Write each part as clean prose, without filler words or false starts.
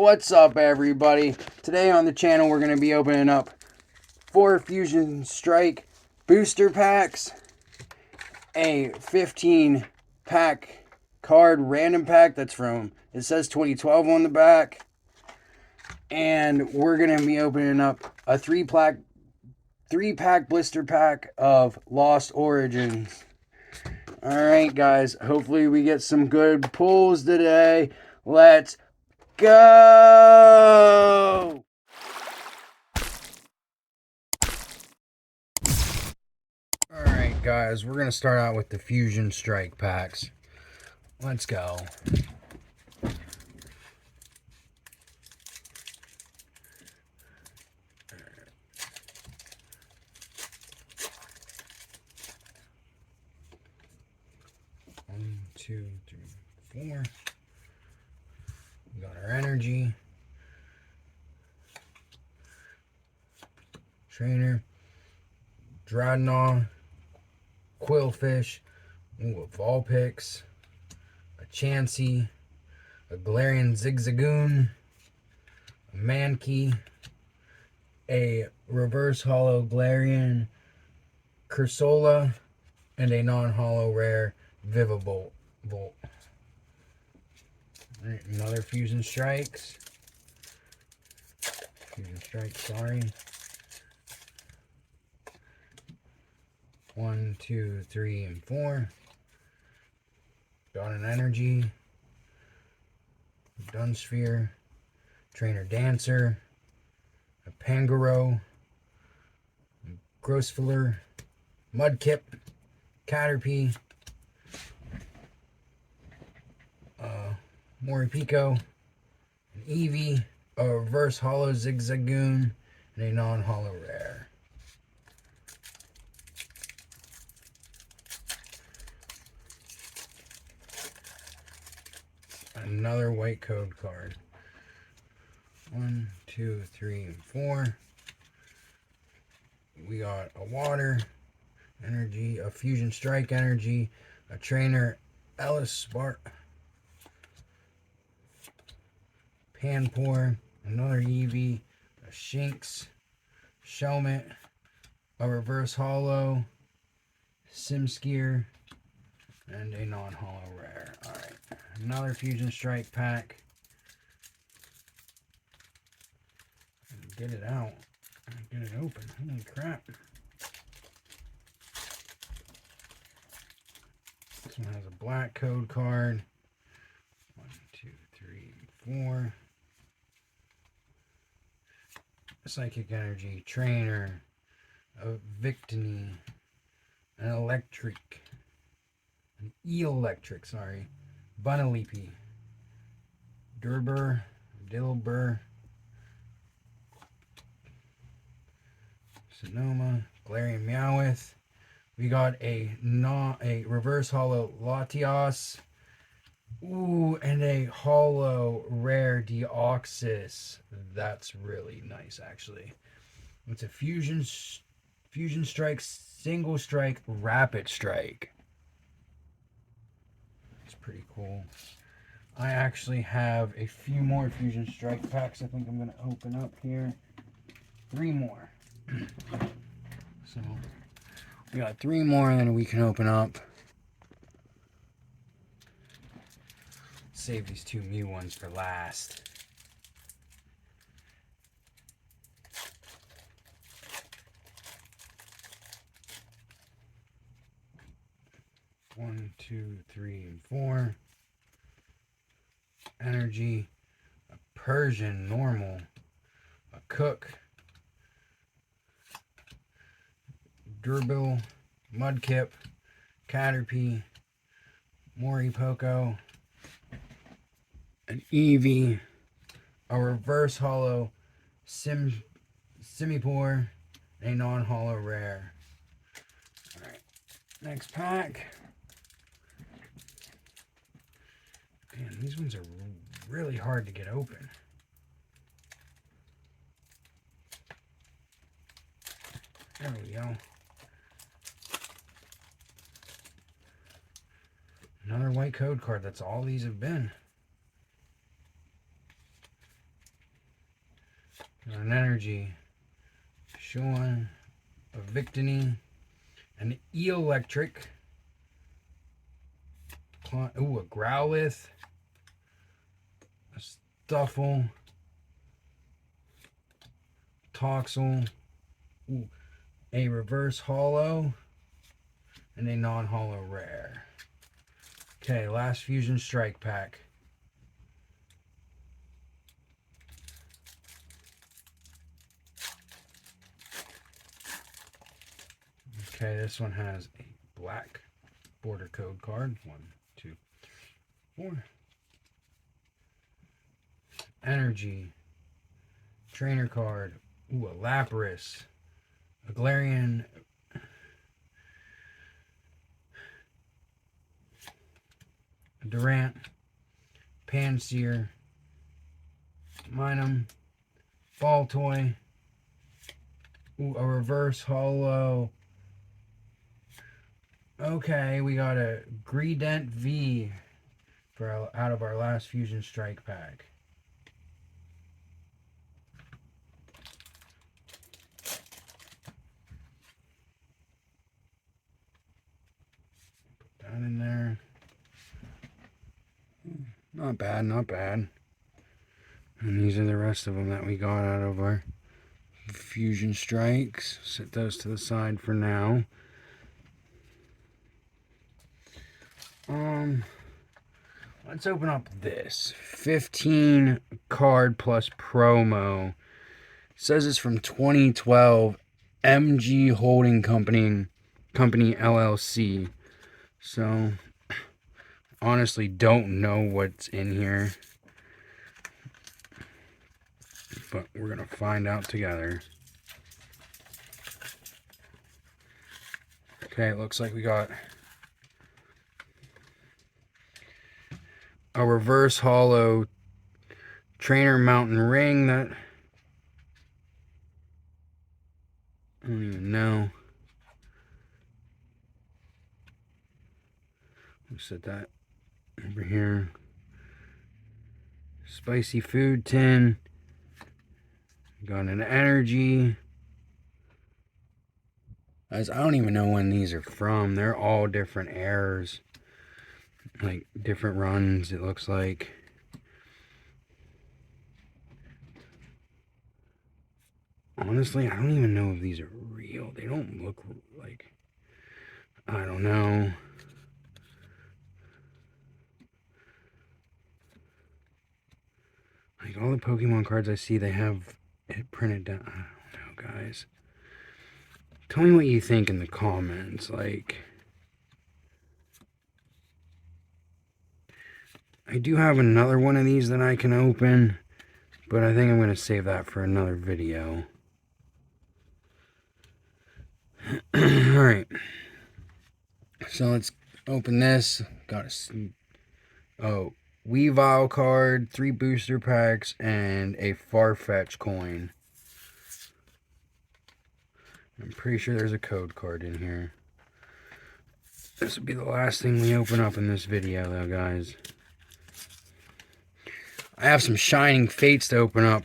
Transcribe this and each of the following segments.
What's up, everybody? Today on the channel we're going to be opening up 4 Fusion Strike booster packs, a 15 pack card random pack that's from, it says 2012 on the back, and we're going to be opening up a 3-pack blister pack of Lost Origins. Alright guys, hopefully we get some good pulls today. Let's go! Alright guys, we're going to start out with the Fusion Strike packs. Let's go. One, two, three, 4. We got our energy. Trainer. Dreadnought. Quillfish. Ooh, a Vulpix. A Chansey. A Galarian Zigzagoon. A Mankey. A reverse hollow Galarian Cursola. And a non-hollow rare Vivavolt. Alright, another Fusion Strikes. Sorry. 1, 2, 3, and 4. Got an energy. Dunsphere. Trainer Dancer. A Pangoro. Grosfiller. Mudkip. Caterpie. Moripeko. An Eevee. A reverse hollow Zigzagoon. And a non-hollow rare. Another white code card. 1, 2, 3, and 4. We got a water energy, a Fusion Strike energy, a trainer Ellis Spark, Panpour, another Eevee, a Shinx, Shelmet, a reverse hollow, Simskier, and a non-hollow rare. Alright, another Fusion Strike pack. Get it out. Get it open. Holy crap. This one has a black code card. 1, 2, 3, 4. Psychic energy. Trainer. A Victini. An electric. An electric, sorry. Bunalipi. Durber. Dilbur. Sonoma, Galarian Meowth. We got a reverse hollow Latios. Ooh, and a hollow rare Deoxys. That's really nice, actually. It's a Fusion Strike, Single Strike, Rapid Strike. It's pretty cool. I actually have a few more Fusion Strike packs I think I'm going to open up here. 3 more. So we got 3 more and then we can open up. Save these 2 new ones for last. One, 2, 3, and 4. Energy. A Persian normal. A Cook. Durbil, Mudkip, Caterpie, Moripeko, an Eevee, a reverse hollow Simipour, a non-hollow rare. Alright, next pack. Man, these ones are really hard to get open. There we go. Another white code card. That's all these have been. Energy, Sean, a Victini, an Electric, ooh, a Growlithe, a Stuffle, Toxel, ooh, a Reverse Holo, and a non-holo rare. Okay, last Fusion Strike pack. Okay, this one has a black border code card. 1, 2, 4. Energy. Trainer card. Ooh, a Lapras. A Galarian. A Durant. Panseer. Minun. Baltoy. Ooh, a Reverse Holo. Okay, we got a Greedent V for out of our last Fusion Strike pack. Put that in there. Not bad, not bad. And these are the rest of them that we got out of our Fusion Strikes. Set those to the side for now. Let's open up this 15 card plus promo. It says it's from 2012 MG Holding Company LLC. So honestly don't know what's in here, but we're gonna find out together. Okay, it looks like we got a Reverse Holo Trainer Mountain Ring that I don't even know. We'll set that over here. Spicy Food Tin. Got an Energy. Guys, I don't even know when these are from. They're all different eras. Like different runs, it looks like. Honestly, I don't even know if these are real. They don't look like, I don't know. Like all the Pokemon cards I see, they have it printed down. I don't know, guys. Tell me what you think in the comments. Like, I do have another one of these that I can open, but I think I'm going to save that for another video. Alright. So let's open this. Got a Weavile card, 3 booster packs, and a Farfetch coin. I'm pretty sure there's a code card in here. This will be the last thing we open up in this video, though, guys. I have some Shining Fates to open up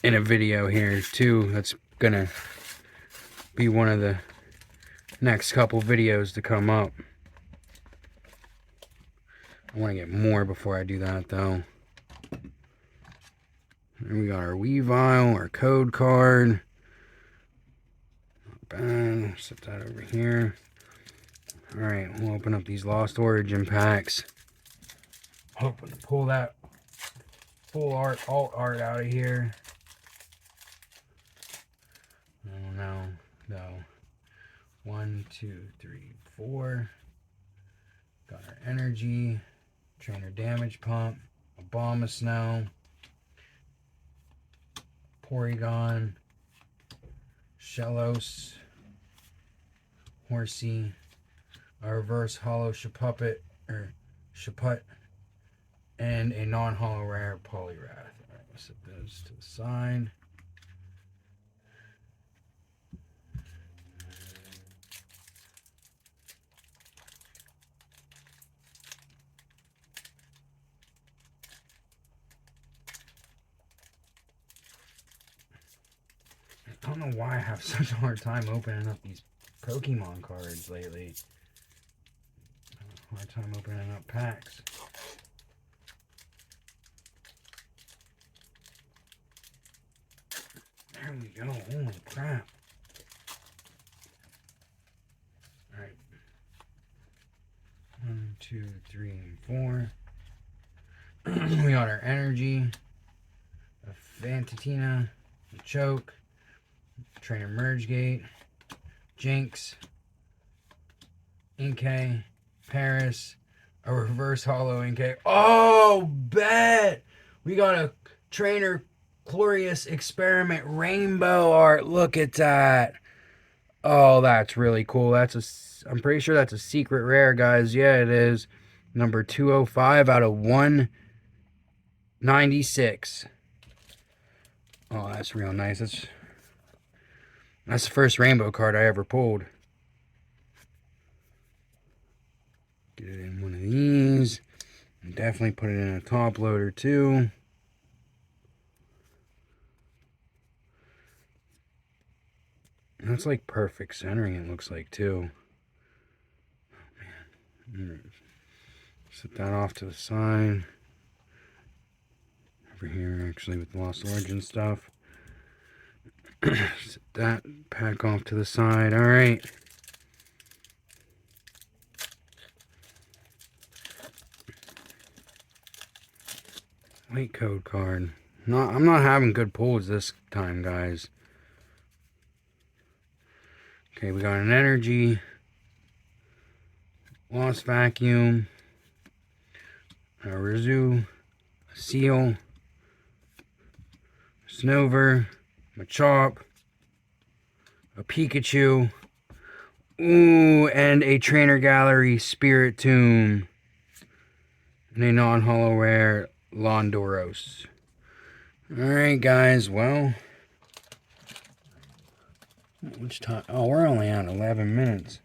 in a video here, too. That's gonna be one of the next couple videos to come up. I want to get more before I do that, though. And we got our Weavile, our code card. Not bad. Set that over here. Alright, we'll open up these Lost Origin packs. Hoping to pull that full alt art out of here. Oh no, though. 1, 2, 3, 4. Got our Energy, Trainer Damage Pump, Abomasnow, Porygon, Shellos, Horsey, a Reverse Holo Shaput, and a non-holo rare Poliwrath. Alright, we'll set those to the side. don't know why I have such a hard time opening up these Pokemon cards lately. Hard time opening up packs. There we go. Holy crap. Alright. 1, 2, 3, and 4. We got our Energy, a Fantatina, a Choke, Trainer Merge Gate, Jinx, Inkay, Paris, a reverse holo Inkay. Oh, bet! We got a Trainer Glorious Experiment Rainbow Art. Look at that. Oh, that's really cool. I'm pretty sure that's a secret rare, guys. Yeah, it is. Number 205 out of 196. Oh, that's real nice. That's the first rainbow card I ever pulled. Get it in one of these. And definitely put it in a top loader too. That's like perfect centering, it looks like too. Oh man. Set that off to the side. Over here actually with the Lost Origin stuff. Set that pack off to the side. Alright. White code card. I'm not having good pulls this time, guys. Okay, we got an Energy, Lost Vacuum, a Rizu, a Seal, Snover, Machop, a Pikachu, ooh, and a Trainer Gallery Spiritomb, and a non-holo rare Londoros. Alright, guys, well, which time? Oh, we're only at 11 minutes.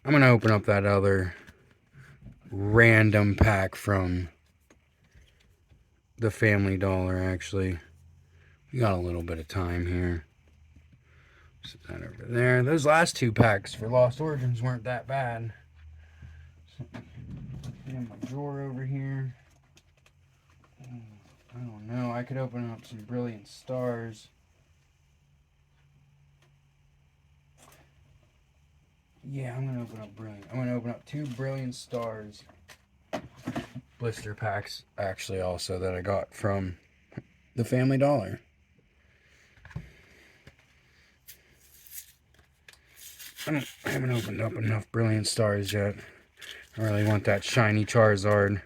I'm going to open up that other random pack from the Family Dollar, actually. We got a little bit of time here. Set that over there. Those last two packs for Lost Origins weren't that bad. So, in my drawer over here. I don't know. I could open up some Brilliant Stars. Yeah, I'm going to open up Brilliant. I'm going to open up 2 Brilliant Stars blister packs, actually, also, that I got from the Family Dollar. I haven't opened up enough Brilliant Stars yet. I really want that shiny Charizard.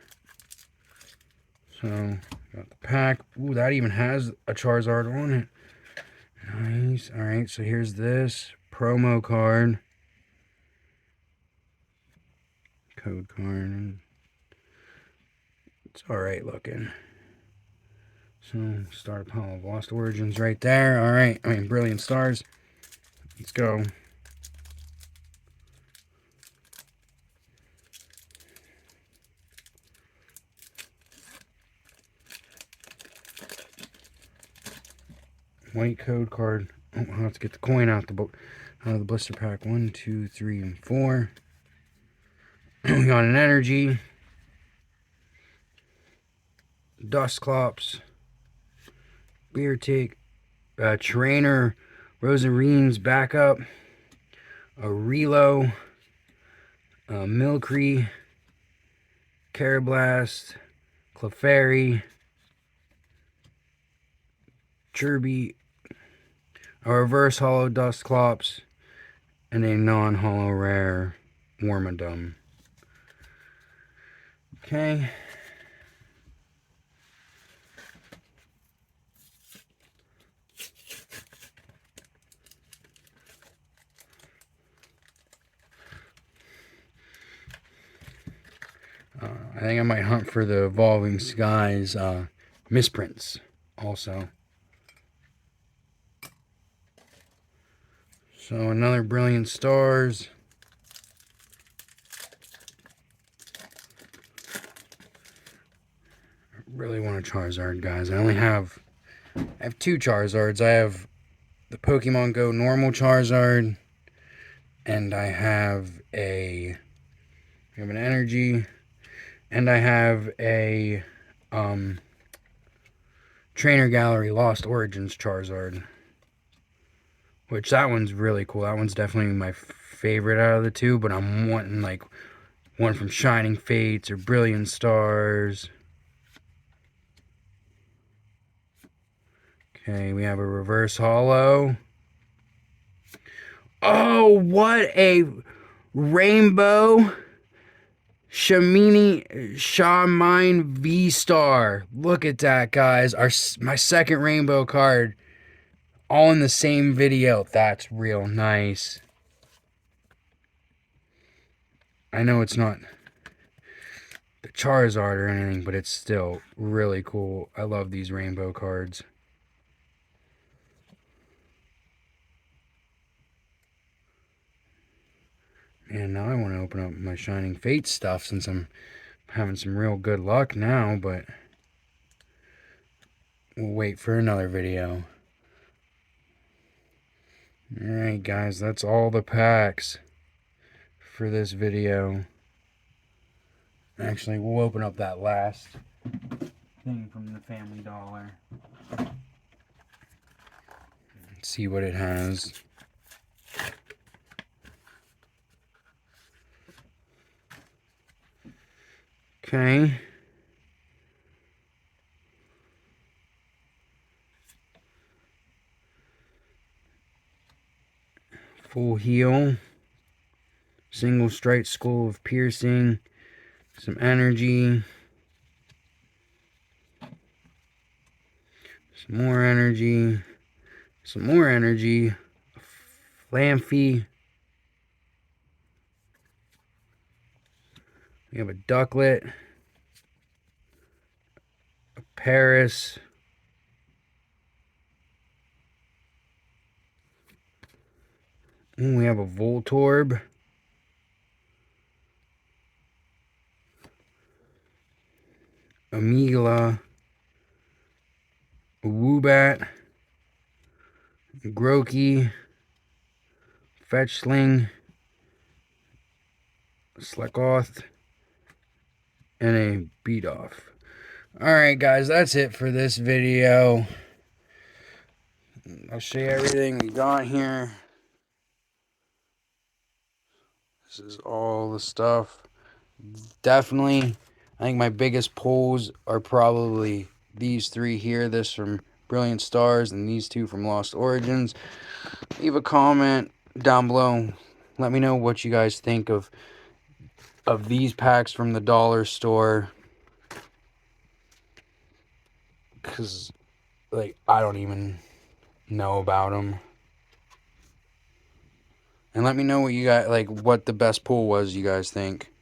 So, got the pack. Ooh, that even has a Charizard on it. Nice. Alright, so here's this promo card. Code card. It's alright looking. So, start a pile of Lost Origins right there. Alright, Brilliant Stars. Let's go. White code card. Oh, I'll have to get the coin out of the blister pack. 1, 2, 3, and 4. We got an Energy, Dusclops, Beartic, Trainer, Rosarene's backup, a Relo, Milcery, Carablast, Clefairy, Chirby, a reverse holo Dusclops, and a non-holo rare Wormadam. Okay. I think I might hunt for the Evolving Skies misprints also. So another Brilliant Stars. I really want a Charizard, guys. I have 2 Charizards. I have the Pokemon Go normal Charizard, and I have an energy, and I have a Trainer Gallery Lost Origins Charizard, which that one's really cool. That one's definitely my favorite out of the two, but I'm wanting like one from Shining Fates or Brilliant Stars. Okay, we have a reverse holo. Oh, what a rainbow Shawmine V-Star. Look at that, guys. My second rainbow card. All in the same video. That's real nice. I know it's not the Charizard or anything, but it's still really cool. I love these rainbow cards. And now I want to open up my Shining Fate stuff since I'm having some real good luck now, but we'll wait for another video. Alright guys, that's all the packs for this video. Actually, we'll open up that last thing from the Family Dollar. See what it has. Okay. Full heal. Single strike School of Piercing. Some energy. Some more energy. Some more energy. Flampy. We have a Ducklet. A Paris. Ooh, we have a Voltorb. Amigla. A Woobat. Grookey. Fetchling. Slakoth. And a Beat-Off. Alright guys, that's it for this video. I'll show you everything we got here. This is all the stuff. Definitely, I think my biggest pulls are probably these three here. This from Brilliant Stars and these two from Lost Origins. Leave a comment down below. Let me know what you guys think of these packs from the dollar store. Because, like, I don't even know about them. And let me know what you guys, like, what the best pull was you guys think.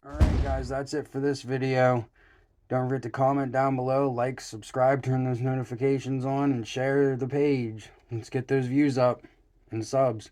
Alright guys, that's it for this video. Don't forget to comment down below, like, subscribe, turn those notifications on, and share the page. Let's get those views up and subs.